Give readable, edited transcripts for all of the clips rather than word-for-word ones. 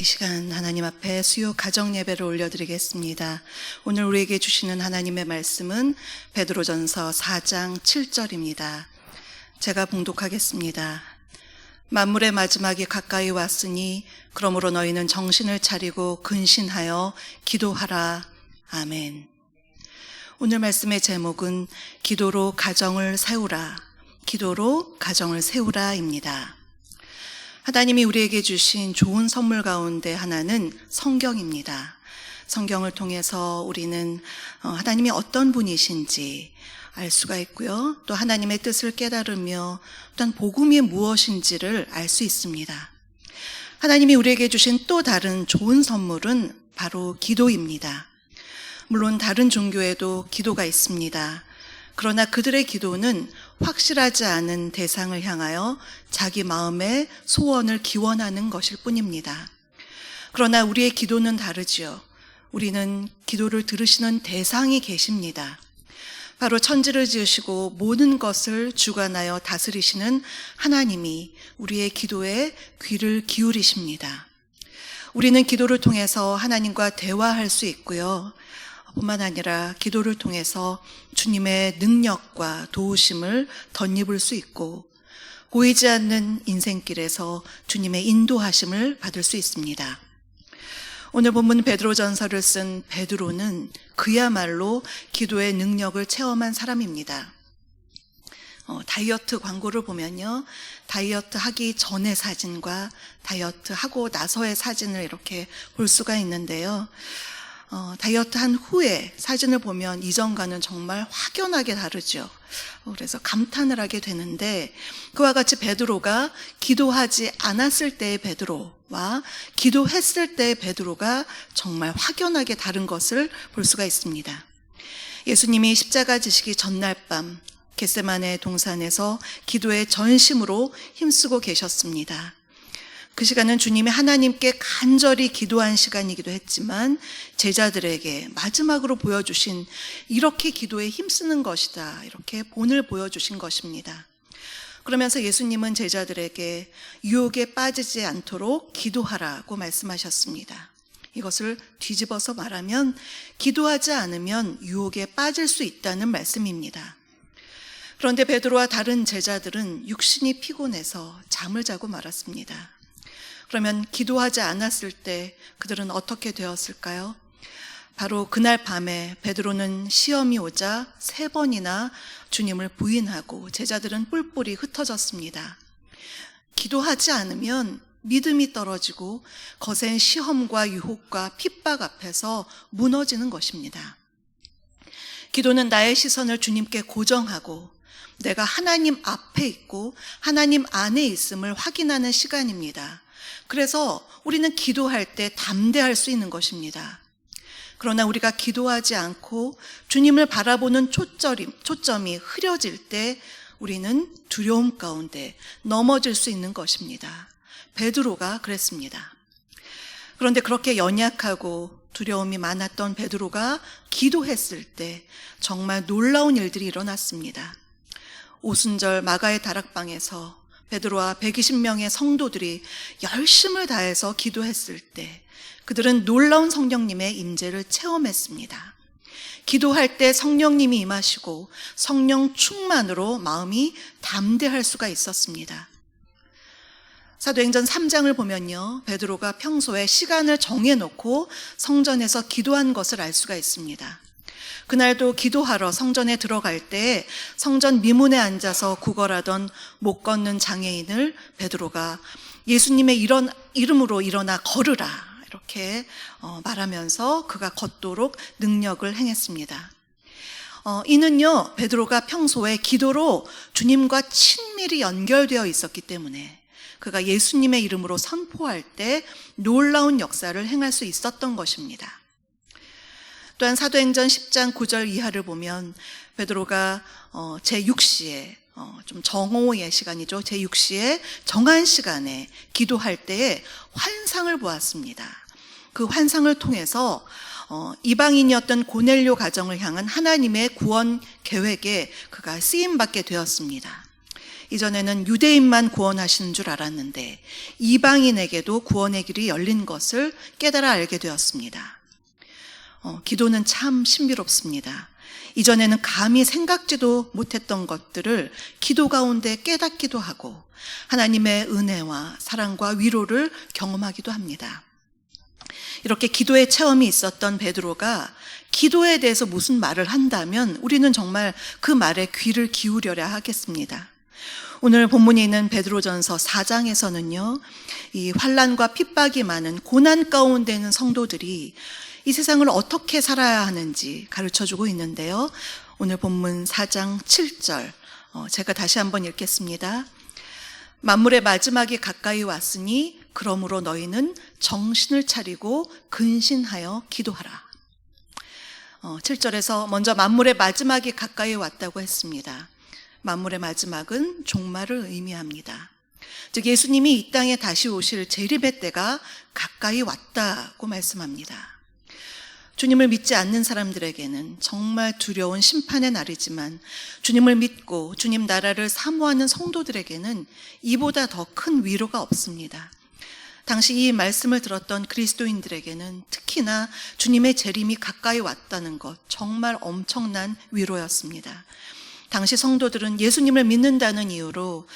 이 시간 하나님 앞에 수요 가정 예배를 올려드리겠습니다. 오늘 우리에게 주시는 하나님의 말씀은 베드로전서 4장 7절입니다. 제가 봉독하겠습니다. 만물의 마지막이 가까이 왔으니 그러므로 너희는 정신을 차리고 근신하여 기도하라. 아멘. 오늘 말씀의 제목은 기도로 가정을 세우라, 기도로 가정을 세우라입니다. 하나님이 우리에게 주신 좋은 선물 가운데 하나는 성경입니다. 성경을 통해서 우리는 하나님이 어떤 분이신지 알 수가 있고요. 또 하나님의 뜻을 깨달으며 또한 복음이 무엇인지를 알 수 있습니다. 하나님이 우리에게 주신 또 다른 좋은 선물은 바로 기도입니다. 물론 다른 종교에도 기도가 있습니다. 그러나 그들의 기도는 확실하지 않은 대상을 향하여 자기 마음의 소원을 기원하는 것일 뿐입니다. 그러나 우리의 기도는 다르지요. 우리는 기도를 들으시는 대상이 계십니다. 바로 천지를 지으시고 모든 것을 주관하여 다스리시는 하나님이 우리의 기도에 귀를 기울이십니다. 우리는 기도를 통해서 하나님과 대화할 수 있고요. 뿐만 아니라 기도를 통해서 주님의 능력과 도우심을 덧입을 수 있고 보이지 않는 인생길에서 주님의 인도하심을 받을 수 있습니다. 오늘 본문 베드로전서를 쓴 베드로는 그야말로 기도의 능력을 체험한 사람입니다. 다이어트 광고를 보면요, 다이어트 하기 전의 사진과 다이어트 하고 나서의 사진을 이렇게 볼 수가 있는데요. 다이어트 한 후에 사진을 보면 이전과는 정말 확연하게 다르죠. 그래서 감탄을 하게 되는데, 그와 같이 베드로가 기도하지 않았을 때의 베드로와 기도했을 때의 베드로가 정말 확연하게 다른 것을 볼 수가 있습니다. 예수님이 십자가 지시기 전날 밤 겟세마네 동산에서 기도의 전심으로 힘쓰고 계셨습니다. 그 시간은 주님이 하나님께 간절히 기도한 시간이기도 했지만 제자들에게 마지막으로 보여주신 이렇게 기도에 힘쓰는 것이다, 이렇게 본을 보여주신 것입니다. 그러면서 예수님은 제자들에게 유혹에 빠지지 않도록 기도하라고 말씀하셨습니다. 이것을 뒤집어서 말하면 기도하지 않으면 유혹에 빠질 수 있다는 말씀입니다. 그런데 베드로와 다른 제자들은 육신이 피곤해서 잠을 자고 말았습니다. 그러면 기도하지 않았을 때 그들은 어떻게 되었을까요? 바로 그날 밤에 베드로는 시험이 오자 3번이나 주님을 부인하고 제자들은 뿔뿔이 흩어졌습니다. 기도하지 않으면 믿음이 떨어지고 거센 시험과 유혹과 핍박 앞에서 무너지는 것입니다. 기도는 나의 시선을 주님께 고정하고 내가 하나님 앞에 있고 하나님 안에 있음을 확인하는 시간입니다. 그래서 우리는 기도할 때 담대할 수 있는 것입니다. 그러나 우리가 기도하지 않고 주님을 바라보는 초점이 흐려질 때 우리는 두려움 가운데 넘어질 수 있는 것입니다. 베드로가 그랬습니다. 그런데 그렇게 연약하고 두려움이 많았던 베드로가 기도했을 때 정말 놀라운 일들이 일어났습니다. 오순절 마가의 다락방에서 베드로와 120명의 성도들이 열심을 다해서 기도했을 때 그들은 놀라운 성령님의 임재를 체험했습니다. 기도할 때 성령님이 임하시고 성령 충만으로 마음이 담대할 수가 있었습니다. 사도행전 3장을 보면요, 베드로가 평소에 시간을 정해놓고 성전에서 기도한 것을 알 수가 있습니다. 그날도 기도하러 성전에 들어갈 때 성전 미문에 앉아서 구걸하던 못 걷는 장애인을 베드로가 예수님의 이름으로 일어나 걸으라 이렇게 말하면서 그가 걷도록 능력을 행했습니다. 이는요, 베드로가 평소에 기도로 주님과 친밀히 연결되어 있었기 때문에 그가 예수님의 이름으로 선포할 때 놀라운 역사를 행할 수 있었던 것입니다. 또한 사도행전 10장 9절 이하를 보면 베드로가 제6시에 좀 정오의 시간이죠. 제6시에 정한 시간에 기도할 때에 환상을 보았습니다. 그 환상을 통해서 이방인이었던 고넬료 가정을 향한 하나님의 구원 계획에 그가 쓰임받게 되었습니다. 이전에는 유대인만 구원하시는 줄 알았는데 이방인에게도 구원의 길이 열린 것을 깨달아 알게 되었습니다. 기도는 참 신비롭습니다. 이전에는 감히 생각지도 못했던 것들을 기도 가운데 깨닫기도 하고 하나님의 은혜와 사랑과 위로를 경험하기도 합니다. 이렇게 기도의 체험이 있었던 베드로가 기도에 대해서 무슨 말을 한다면 우리는 정말 그 말에 귀를 기울여야 하겠습니다. 오늘 본문에 있는 베드로전서 4장에서는요, 이 환난과 핍박이 많은 고난 가운데 있는 성도들이 이 세상을 어떻게 살아야 하는지 가르쳐주고 있는데요. 오늘 본문 4장 7절 제가 다시 한번 읽겠습니다. 만물의 마지막이 가까이 왔으니 그러므로 너희는 정신을 차리고 근신하여 기도하라. 7절에서 먼저 만물의 마지막이 가까이 왔다고 했습니다. 만물의 마지막은 종말을 의미합니다. 즉 예수님이 이 땅에 다시 오실 재림의 때가 가까이 왔다고 말씀합니다. 주님을 믿지 않는 사람들에게는 정말 두려운 심판의 날이지만 주님을 믿고 주님 나라를 사모하는 성도들에게는 이보다 더 큰 위로가 없습니다. 당시 이 말씀을 들었던 그리스도인들에게는 특히나 주님의 재림이 가까이 왔다는 것 정말 엄청난 위로였습니다. 당시 성도들은 예수님을 믿는다는 이유로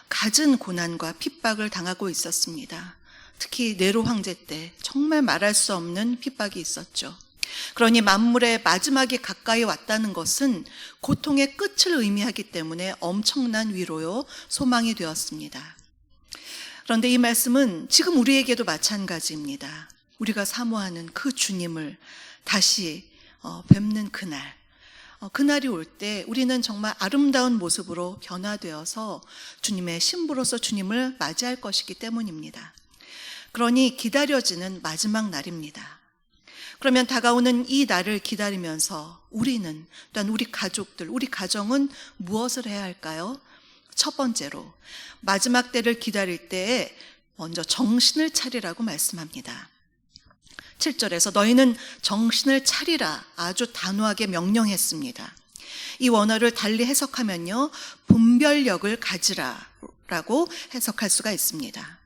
갖은 고난과 핍박을 당하고 있었습니다. 특히 네로 황제 때 정말 말할 수 없는 핍박이 있었죠. 그러니 만물의 마지막이 가까이 왔다는 것은 고통의 끝을 의미하기 때문에 엄청난 위로요, 소망이 되었습니다. 그런데 이 말씀은 지금 우리에게도 마찬가지입니다. 우리가 사모하는 그 주님을 다시 뵙는 그날, 그날이 올 때 우리는 정말 아름다운 모습으로 변화되어서 주님의 신부로서 주님을 맞이할 것이기 때문입니다. 그러니 기다려지는 마지막 날입니다. 그러면 다가오는 이 날을 기다리면서 우리는, 또한 우리 가족들, 우리 가정은 무엇을 해야 할까요? 첫 번째로 마지막 때를 기다릴 때에 먼저 정신을 차리라고 말씀합니다. 7절에서 너희는 정신을 차리라 아주 단호하게 명령했습니다. 이 원어를 달리 해석하면요, 분별력을 가지라라고 해석할 수가 있습니다.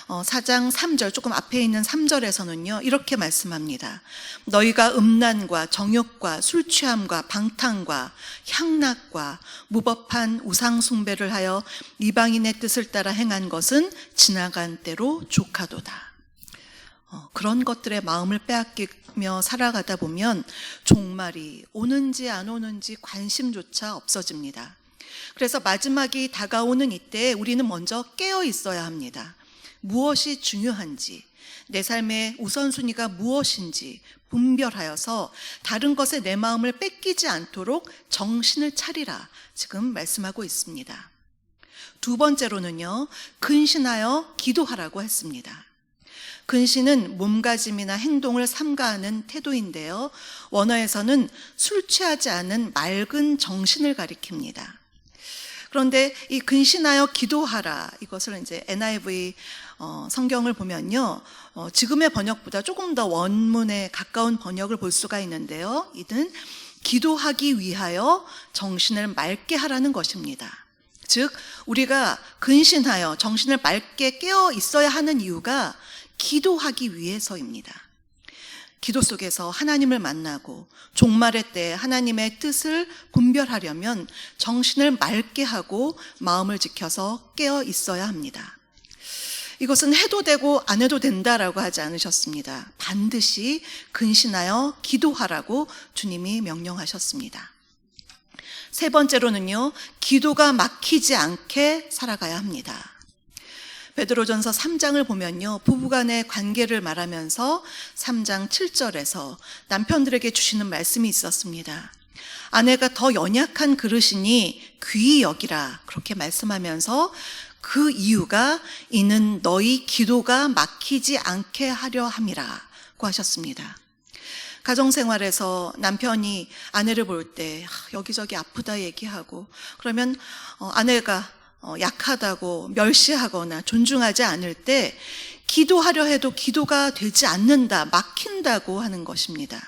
4장 3절, 조금 앞에 있는 3절에서는요 이렇게 말씀합니다. 너희가 음란과 정욕과 술취함과 방탕과 향락과 무법한 우상숭배를 하여 이방인의 뜻을 따라 행한 것은 지나간 때로 족하도다. 그런 것들의 마음을 빼앗기며 살아가다 보면 종말이 오는지 안 오는지 관심조차 없어집니다. 그래서 마지막이 다가오는 이때 우리는 먼저 깨어 있어야 합니다. 무엇이 중요한지, 내 삶의 우선순위가 무엇인지 분별하여서 다른 것에 내 마음을 뺏기지 않도록 정신을 차리라 지금 말씀하고 있습니다. 두 번째로는요, 근신하여 기도하라고 했습니다. 근신은 몸가짐이나 행동을 삼가하는 태도인데요, 원어에서는 술 취하지 않은 맑은 정신을 가리킵니다. 그런데 이 근신하여 기도하라, 이것을 이제 NIV 성경을 보면요, 지금의 번역보다 조금 더 원문에 가까운 번역을 볼 수가 있는데요, 이는 기도하기 위하여 정신을 맑게 하라는 것입니다. 즉 우리가 근신하여 정신을 맑게 깨어 있어야 하는 이유가 기도하기 위해서입니다. 기도 속에서 하나님을 만나고 종말의 때 하나님의 뜻을 분별하려면 정신을 맑게 하고 마음을 지켜서 깨어 있어야 합니다. 이것은 해도 되고 안 해도 된다라고 하지 않으셨습니다. 반드시 근신하여 기도하라고 주님이 명령하셨습니다. 세 번째로는요, 기도가 막히지 않게 살아가야 합니다. 베드로전서 3장을 보면요, 부부간의 관계를 말하면서 3장 7절에서 남편들에게 주시는 말씀이 있었습니다. 아내가 더 연약한 그릇이니 귀히 여기라, 그렇게 말씀하면서 그 이유가 이는 너희 기도가 막히지 않게 하려 함이라고 하셨습니다. 가정생활에서 남편이 아내를 볼 때 여기저기 아프다 얘기하고 그러면 아내가 약하다고 멸시하거나 존중하지 않을 때 기도하려 해도 기도가 되지 않는다, 막힌다고 하는 것입니다.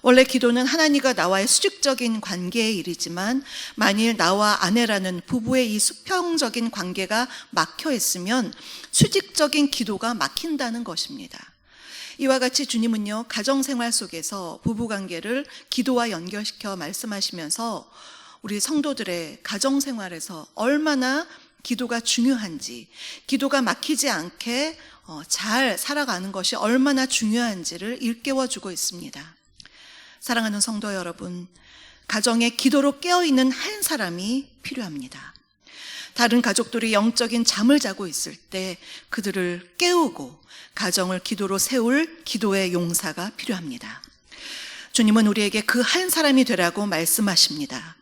원래 기도는 하나님과 나와의 수직적인 관계의 일이지만 만일 나와 아내라는 부부의 이 수평적인 관계가 막혀 있으면 수직적인 기도가 막힌다는 것입니다. 이와 같이 주님은요, 가정생활 속에서 부부관계를 기도와 연결시켜 말씀하시면서 우리 성도들의 가정생활에서 얼마나 기도가 중요한지, 기도가 막히지 않게 잘 살아가는 것이 얼마나 중요한지를 일깨워주고 있습니다. 사랑하는 성도 여러분, 가정에 기도로 깨어있는 한 사람이 필요합니다. 다른 가족들이 영적인 잠을 자고 있을 때 그들을 깨우고 가정을 기도로 세울 기도의 용사가 필요합니다. 주님은 우리에게 그 한 사람이 되라고 말씀하십니다.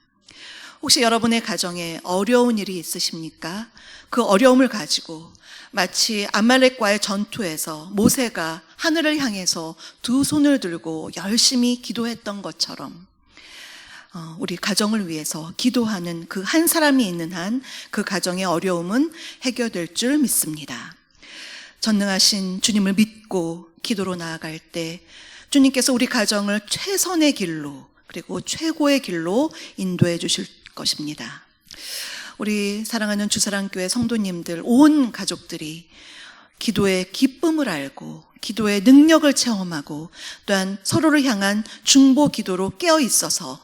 혹시 여러분의 가정에 어려운 일이 있으십니까? 그 어려움을 가지고 마치 아말렉과의 전투에서 모세가 하늘을 향해서 두 손을 들고 열심히 기도했던 것처럼 우리 가정을 위해서 기도하는 그 한 사람이 있는 한 그 가정의 어려움은 해결될 줄 믿습니다. 전능하신 주님을 믿고 기도로 나아갈 때 주님께서 우리 가정을 최선의 길로 그리고 최고의 길로 인도해 주실 것입니다. 우리 사랑하는 주사랑교회 성도님들 온 가족들이 기도의 기쁨을 알고 기도의 능력을 체험하고 또한 서로를 향한 중보 기도로 깨어 있어서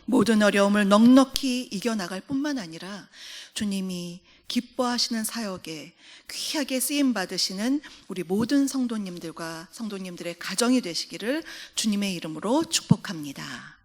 모든 어려움을 넉넉히 이겨나갈 뿐만 아니라 주님이 기뻐하시는 사역에 귀하게 쓰임받으시는 우리 모든 성도님들과 성도님들의 가정이 되시기를 주님의 이름으로 축복합니다.